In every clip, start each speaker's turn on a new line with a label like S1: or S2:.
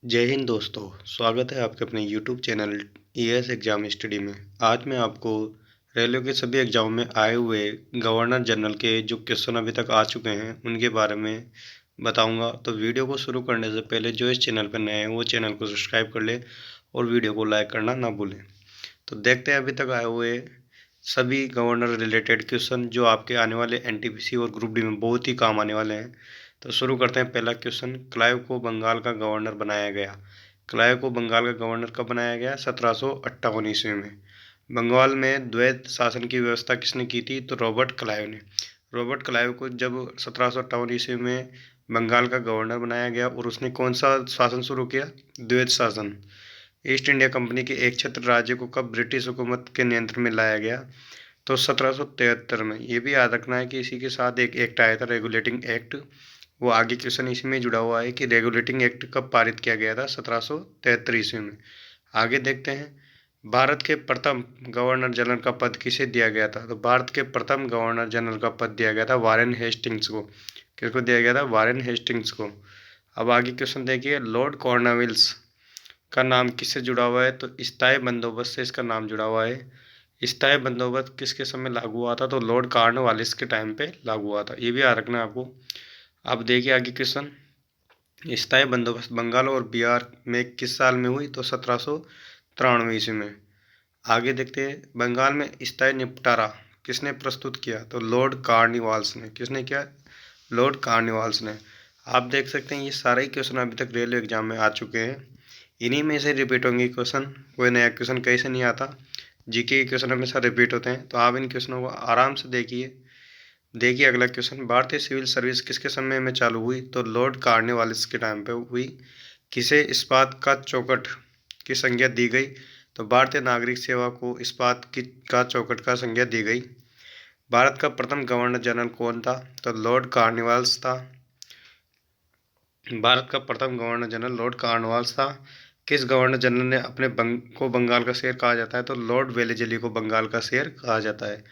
S1: जय हिंद दोस्तों। स्वागत है आपके अपने YouTube channel EAS exam study में। आज मैं आपको रेलवे के सभी एग्जाम में आए हुए गवर्नर जनरल के जो क्वेश्चन अभी तक आ चुके हैं उनके बारे में बताऊंगा। तो वीडियो को शुरू करने से पहले जो इस चैनल पर नए हैं वो चैनल को सब्सक्राइब कर ले और वीडियो को लाइक करना ना भूलें। तो देखते हैं अभी तक आए हुए सभी गवर्नर रिलेटेड क्वेश्चन जो आपके आने वाले एनटीपीसी और ग्रुप डी में बहुत ही काम आने वाले हैं। तो शुरू करते हैं। पहला क्वेश्चन, क्लाइव को बंगाल का गवर्नर बनाया गया। क्लाइव को बंगाल का गवर्नर कब बनाया गया? 1758 ईस्वी में। बंगाल में द्वैत शासन की व्यवस्था किसने की थी? तो रॉबर्ट क्लाइव ने। रॉबर्ट क्लाइव को जब 1758 ईस्वी में बंगाल का गवर्नर बनाया गया और उसने कौन सा शासन शुरू किया? द्वैत शासन। ईस्ट इंडिया कंपनी के एक छत्र राज्य को कब ब्रिटिश हुकूमत के नियंत्रण में लाया गया? तो 1773 में। ये भी याद रखना है कि इसी के साथ एक एक्ट आया था, रेगुलेटिंग एक्ट। वो आगे क्वेश्चन इसी में जुड़ा हुआ है कि रेगुलेटिंग एक्ट कब पारित किया गया था? 1773 ईस्वी में। आगे देखते हैं। भारत के प्रथम गवर्नर जनरल का पद किसे दिया गया था? तो भारत के प्रथम गवर्नर जनरल का पद दिया गया था वारेन हेस्टिंग्स को। किसको दिया गया था? वारेन हेस्टिंग्स को। अब आगे क्वेश्चन देखिए। लॉर्ड कॉर्नवालिस का नाम किससे जुड़ा हुआ है? तो स्थायी बंदोबस्त से इसका नाम जुड़ा हुआ है। स्थायी बंदोबस्त किसके समय लागू हुआ था? तो लॉर्ड कॉर्नवालिस के टाइम पे लागू हुआ था। ये भी याद रखना है आपको। अब देखिए आगे क्वेश्चन। स्थायी बंदोबस्त बंगाल और बिहार में किस साल में हुई? तो 1793 ईस्वी में। आगे देखते हैं। बंगाल में स्थायी निपटारा किसने प्रस्तुत किया? तो लॉर्ड कॉर्नवालिस ने। किसने किया? लॉर्ड कॉर्नवालिस ने। आप देख सकते हैं ये सारे ही क्वेश्चन अभी तक रेलवे एग्जाम में आ चुके हैं। इन्हीं में से रिपीट होंगे क्वेश्चन। कोई नया क्वेश्चन कहीं से नहीं आता। जीके के क्वेश्चन हमेशा रिपीट होते हैं, तो आप इन क्वेश्चनों को आराम से देखिए अगला क्वेश्चन। भारतीय सिविल सर्विस किसके समय में चालू हुई? तो लॉर्ड कॉर्नवालिस के टाइम पे हुई। किसे इस्पात का चौखट की संज्ञा दी गई? तो भारतीय नागरिक सेवा को इस्पात की का चौखट का संज्ञा दी गई। भारत का प्रथम गवर्नर जनरल कौन था? तो लॉर्ड कॉर्नवालिस था। भारत का प्रथम गवर्नर जनरल लॉर्ड कॉर्नवालिस था। किस गवर्नर जनरल ने अपने को बंगाल का शेर कहा जाता है? तो लॉर्ड वेलेजली को बंगाल का शेर कहा जाता है।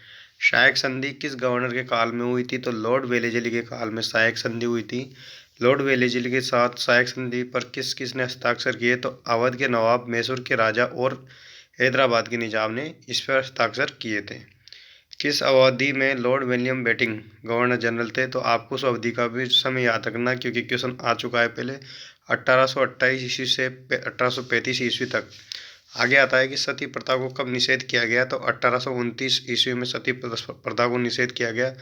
S1: सहायक संधि किस गवर्नर के काल में हुई थी? तो लॉर्ड वेलेजली के काल में सहायक संधि हुई थी। लॉर्ड वेलेजली के साथ सहायक संधि पर किस किसने हस्ताक्षर किए? तो अवध के नवाब, मैसूर के राजा और हैदराबाद के निजाम ने इस पर हस्ताक्षर किए थे। किस अवधि में Lord William Bentinck governor general थे? तो आपको उस अवधि का भी समय याद रखना क्योंकि क्वेश्चन आ चुका है पहले। 1828 ईस्वी से 1835 ईस्वी तक। आगे आता है कि सती प्रथा को कब निषेध किया गया? तो 1829 ईस्वी में सती प्रथा को निषेध किया गया।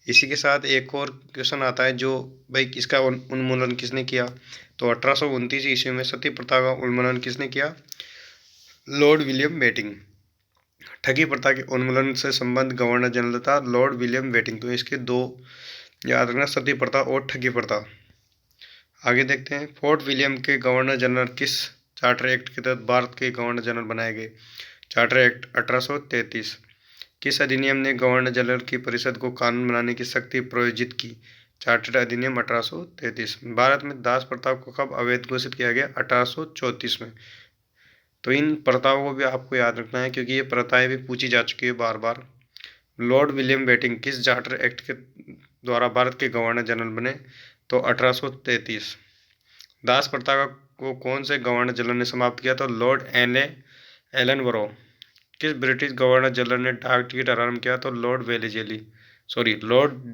S1: इसी के साथ एक और क्वेश्चन आता है जो भाई इसका उन्मूलन किसने किया? तो 1829 ईस्वी में सती प्रथा का उन्मूलन किसने किया? Lord William Bentinck. ठगी प्रथा के उन्मूलन से संबंध गवर्नर जनरल था लॉर्ड विलियम बेंटिंक। तो इसके दो याद रखना, सती प्रथा और ठगी प्रथा। आगे देखते हैं। फोर्ट विलियम के गवर्नर जनरल किस चार्टर एक्ट के तहत भारत के गवर्नर जनरल बनाए गए? Charter act 1833। किस अधिनियम ने गवर्नर जनरल की परिषद को कानून बनाने की शक्ति प्रयोजित की? चार्टर अधिनियम 1833। भारत में दास प्रथा को कब अवैध घोषित किया गया? 1834 में। तो इन प्रथाओं को भी आपको याद रखना है क्योंकि ये प्रथाएं भी पूछी जा चुकी है बार बार। लॉर्ड विलियम बेंटिंक किस चार्टर एक्ट के द्वारा भारत के गवर्नर जनरल बने? तो 1833। दास प्रथा को कौन से गवर्नर जनरल ने समाप्त किया? तो लॉर्ड एलन बरो। किस ब्रिटिश गवर्नर जनरल ने डाक टिकट आरंभ किया? तो लॉर्ड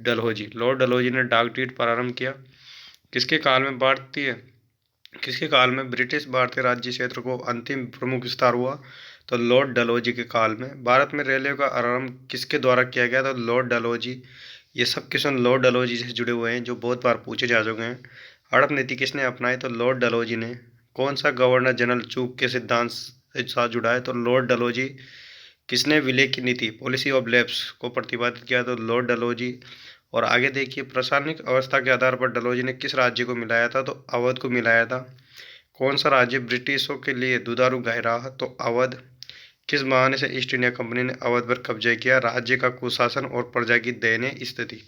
S1: डलहौजी ने डाक टिकट प्रारंभ किया। किसके काल में ब्रिटिश भारतीय राज्य क्षेत्र को अंतिम प्रमुख विस्तार हुआ? तो लॉर्ड डलहौजी के काल में। भारत में रेलवे का आरंभ किसके द्वारा किया गया? तो लॉर्ड डलहौजी। ये सब क्वेश्चन लॉर्ड डलहौजी से जुड़े हुए हैं जो बहुत बार पूछे जा चुके हैं। हड़प नीति किसने अपनाई? तो लॉर्ड डलहौजी ने। कौन सा गवर्नर जनरल चूक के सिद्धांत से साथ जुड़ा है? तो लॉर्ड डलहौजी। किसने विलय की नीति पॉलिसी ऑफ लैप्स को प्रतिपादित किया? तो लॉर्ड डलहौजी। और आगे देखिए। प्रशासनिक अवस्था के आधार पर डलहौजी ने किस राज्य को मिलाया था? तो अवध को मिलाया था। कौन सा राज्य ब्रिटिशों के लिए दुधारू गाय रहा? तो अवध। किस बहाने से ईस्ट इंडिया कंपनी ने अवध पर कब्जा किया? राज्य का कुशासन और प्रजा की दयनीय स्थिति।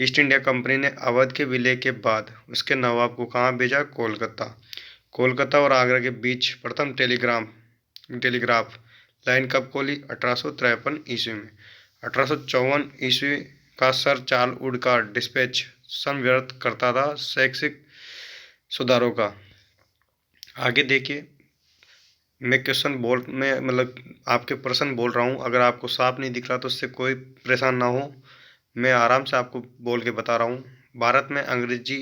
S1: ईस्ट इंडिया कंपनी ने अवध के विलय के बाद उसके नवाब को कहाँ भेजा? कोलकाता। कोलकाता और आगरा के बीच प्रथम टेलीग्राफ लाइन कब खोली? 1853 ईस्वी में। 1854 ईस्वी का सर चार्ल्स वुड का डिस्पैच समव्यर्थ करता था शैक्षिक सुधारों का। आगे देखिए, मैं मतलब आपके प्रश्न बोल रहा हूँ, अगर आपको साफ नहीं दिख रहा तो उससे कोई परेशान ना हो, मैं आराम से आपको बोल के बता रहा हूँ। भारत में अंग्रेजी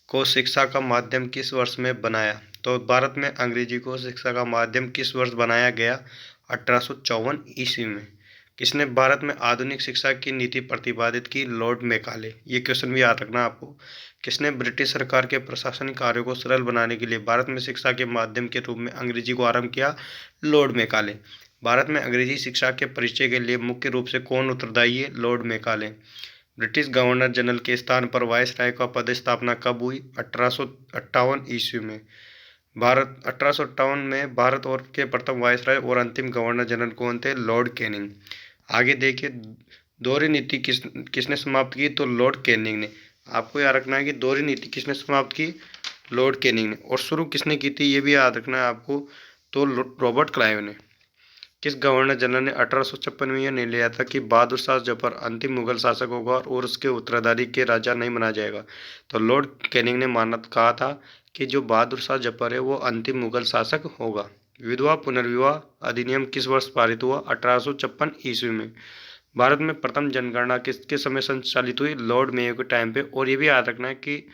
S1: को शिक्षा का माध्यम किस वर्ष में बनाया? तो भारत में अंग्रेजी को शिक्षा का माध्यम किस वर्ष बनाया गया? 1854 ईस्वी में। किसने भारत में आधुनिक शिक्षा की नीति प्रतिपादित की? Lord Macaulay. ये क्वेश्चन भी याद रखना आपको। किसने ब्रिटिश सरकार के प्रशासनिक कार्यों को सरल बनाने के लिए भारत में शिक्षा के माध्यम के रूप में अंग्रेजी को आरंभ किया? Lord Macaulay. भारत में अंग्रेजी शिक्षा के परिचय के लिए मुख्य रूप से कौन उत्तरदायी है? Lord Macaulay. British governor general के स्थान पर वायसराय का पदस्थापना कब हुई? 1858 ईस्वी में। भारत 1858 में भारत और के प्रथम वायसराय और अंतिम गवर्नर जनरल कौन थे? Lord Canning. आगे देखिए, दोहरी नीति किसने समाप्त की? तो लॉर्ड कैनिंग ने। आपको याद रखना है कि दोहरी नीति किसने समाप्त की? लॉर्ड कैनिंग ने। और शुरू किसने की थी? ये भी याद रखना है आपको, तो रॉबर्ट क्लाइव ने। किस गवर्नर जनरल ने 1856 में यह निर्णय लिया था कि बहादुर शाह जफर अंतिम मुगल शासक होगा और उसके उत्तराधिकारी के राजा नहीं बना जाएगा? तो लॉर्ड कैनिंग ने माना कहा था कि जो बहादुर शाह जफर है वो अंतिम मुगल शासक होगा। विधवा पुनर्विवाह अधिनियम किस वर्ष पारित हुआ? 1856 ईस्वी में। भारत में प्रथम जनगणना किसके समय संचालित हुई? लॉर्ड मेयो के टाइम पे। और ये भी याद रखना है कि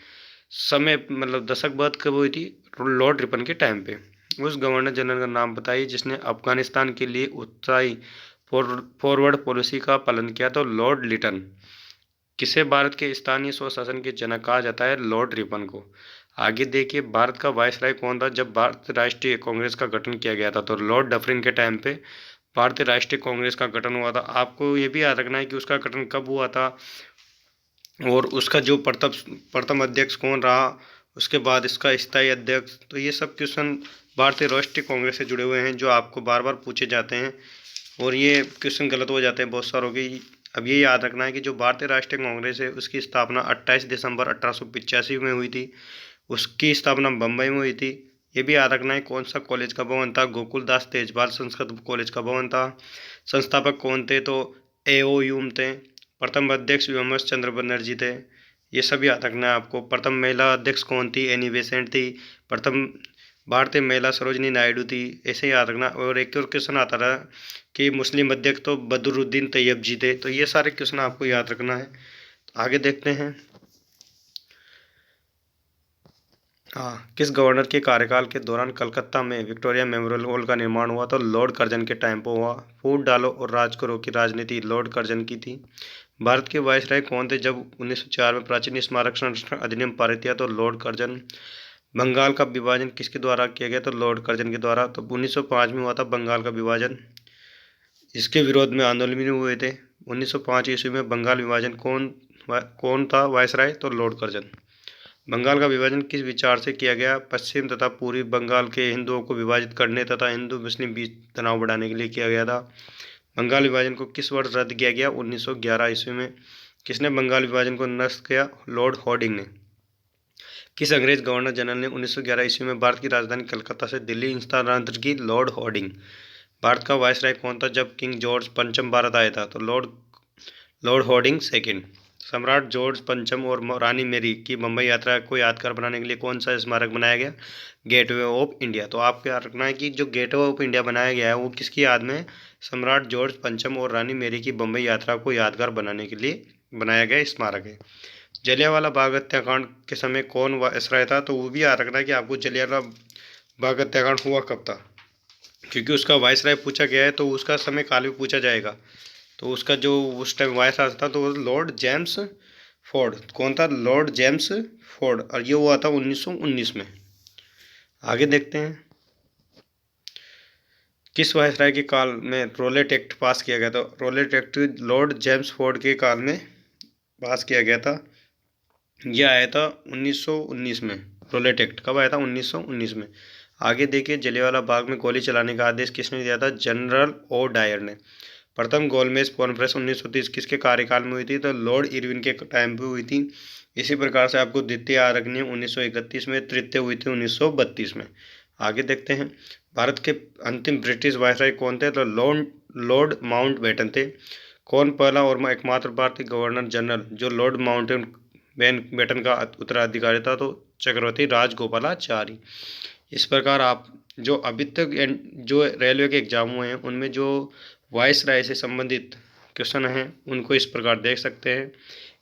S1: समय मतलब दशक बाद कब हुई थी? लॉर्ड रिपन के टाइम पे। उस गवर्नर जनरल का नाम बताइए जिसने अफगानिस्तान के लिए उत्साही फॉरवर्ड पॉलिसी का पालन किया? तो लॉर्ड लिटन। किसे भारत के स्थानीय स्वशासन के जनक कहा जाता है? लॉर्ड रिपन को। आगे देखिए, भारत का वायसराय कौन था जब भारतीय राष्ट्रीय कांग्रेस का गठन किया गया था? तो लॉर्ड डफरिन के टाइम पे भारतीय राष्ट्रीय कांग्रेस का गठन हुआ था। आपको ये भी याद रखना है कि उसका गठन कब हुआ था और उसका जो प्रथम अध्यक्ष कौन रहा, उसके बाद इसका स्थायी अध्यक्ष। तो ये सब क्वेश्चन भारतीय राष्ट्रीय कांग्रेस से जुड़े हुए हैं जो आपको बार बार पूछे जाते हैं और ये क्वेश्चन गलत हो जाते हैं बहुत सारों के। अब ये याद रखना है कि जो भारतीय राष्ट्रीय कांग्रेस है उसकी स्थापना 28 दिसंबर 1885 में हुई थी। उसकी स्थापना बम्बई में हुई थी। ये भी याद रखना है कौन सा कॉलेज का भवन था? गोकुलदास तेजपाल संस्कृत कॉलेज का भवन था। संस्थापक कौन थे? तो AOU थे। प्रथम अध्यक्ष व्योमेश चंद्र बनर्जी थे। ये सब याद रखना है आपको। प्रथम महिला अध्यक्ष कौन थी? एनी बेसेंट थी। प्रथम भारतीय महिला सरोजनी नायडू थी। ऐसे याद रखना। और एक और क्वेश्चन आता रहा कि मुस्लिम अध्यक्ष तो बदरुद्दीन तैयब जी थे। तो ये सारे क्वेश्चन आपको याद रखना है। आगे देखते हैं। हाँ, किस गवर्नर के कार्यकाल के दौरान कलकत्ता में विक्टोरिया मेमोरियल हॉल का निर्माण हुआ? तो लॉर्ड कर्जन के टाइम पर हुआ। फूट डालो और राज करो की राजनीति लॉर्ड कर्जन की थी। भारत के वायसराय कौन थे जब 1904 में प्राचीन स्मारक संरक्षण अधिनियम पारित किया? तो लॉर्ड कर्जन। बंगाल का विभाजन किसके द्वारा किया गया? तो लॉर्ड कर्जन के द्वारा। तो 1905 में हुआ था बंगाल का विभाजन। इसके विरोध में आंदोलन भी हुए थे। 1905 ईस्वी में बंगाल विभाजन कौन था वायसराय? तो लॉर्ड कर्जन। बंगाल का विभाजन किस विचार से किया गया? पश्चिम तथा पूर्वी बंगाल के हिंदुओं को विभाजित करने तथा हिंदू मुस्लिम बीच तनाव बढ़ाने के लिए किया गया था। बंगाल विभाजन को किस वर्ष रद्द किया गया? 1911 ईस्वी में। किसने बंगाल विभाजन को नष्ट किया? लॉर्ड हॉर्डिंग ने। किस अंग्रेज गवर्नर जनरल ने 1911 ईस्वी में भारत की राजधानी कलकत्ता से दिल्ली स्थानांतरित की? Lord Harding. भारत का वायसराय कौन था जब किंग जॉर्ज पंचम भारत आया था? तो लॉर्ड हॉर्डिंग सेकेंड। सम्राट जॉर्ज पंचम और रानी मेरी की मुंबई यात्रा को यादगार बनाने के लिए कौन सा स्मारक बनाया गया? Gateway of India. तो आपको याद रखना है कि जो गेटवे ऑफ इंडिया बनाया गया है वो किसकी याद में? सम्राट जॉर्ज पंचम और रानी मेरी की बम्बई यात्रा को यादगार बनाने के लिए बनाया गया स्मारक है। जलियांवाला बाग हत्याकांड के समय कौन वायसराय था? तो वो भी याद रखना है कि आपको जलियांवाला बाग हत्याकांड हुआ कब था, क्योंकि उसका वायसराय पूछा गया है तो उसका समय काल भी पूछा जाएगा। तो उसका जो उस टाइम वायसराय था तो लॉर्ड जेम्स फोर्ड। कौन था? Lord James Ford. और ये हुआ था 1919 में। आगे देखते हैं। किस वायसराय के काल में रोलेट एक्ट पास किया गया था? Rowlatt act Lord Chelmsford के काल में पास किया गया था। यह आया था 1919 में। रोलेट एक्ट कब आया था? 1919 में। आगे देखिए, जलियांवाला बाग में गोली चलाने का आदेश किसने दिया था? जनरल ओ डायर ने। प्रथम गोलमेज कॉन्फ्रेंस 1930 किसके कार्यकाल में हुई थी? तो लॉर्ड इरविन के टाइम पे हुई थी। इसी प्रकार से आपको द्वितीय याद रखनी है 1931 में, तृतीय हुई थी 1932 में। आगे देखते हैं। भारत के अंतिम ब्रिटिश वायसराय कौन थे? तो लॉर्ड माउंटबेटन थे। कौन पहला और एकमात्र भारतीय गवर्नर जनरल जो लॉर्ड माउंटबेटन का उत्तराधिकारी था? तो चक्रवर्ती राजगोपालाचारी। इस प्रकार आप जो अभी तक जो रेलवे के एग्ज़ाम हुए हैं उनमें जो वॉइस राय से संबंधित क्वेश्चन हैं उनको इस प्रकार देख सकते हैं।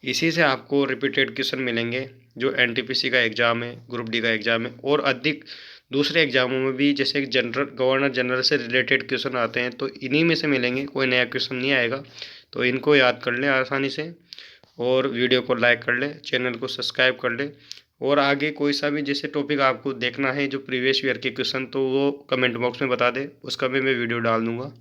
S1: इसी से आपको रिपीटेड क्वेश्चन मिलेंगे जो एनटीपीसी का एग्ज़ाम है, ग्रुप डी का एग्ज़ाम है और अधिक दूसरे एग्ज़ामों में भी जैसे जनरल गवर्नर जनरल से रिलेटेड क्वेश्चन आते हैं तो इन्हीं में से मिलेंगे, कोई नया क्वेश्चन नहीं आएगा। तो इनको याद कर लें आसानी से और वीडियो को लाइक कर लें, चैनल को सब्सक्राइब कर लें और आगे कोई सा भी जैसे टॉपिक आपको देखना है जो प्रीवियस ईयर के क्वेश्चन तो वो कमेंट बॉक्स में बता दें, उसका भी मैं वीडियो डाल दूँगा।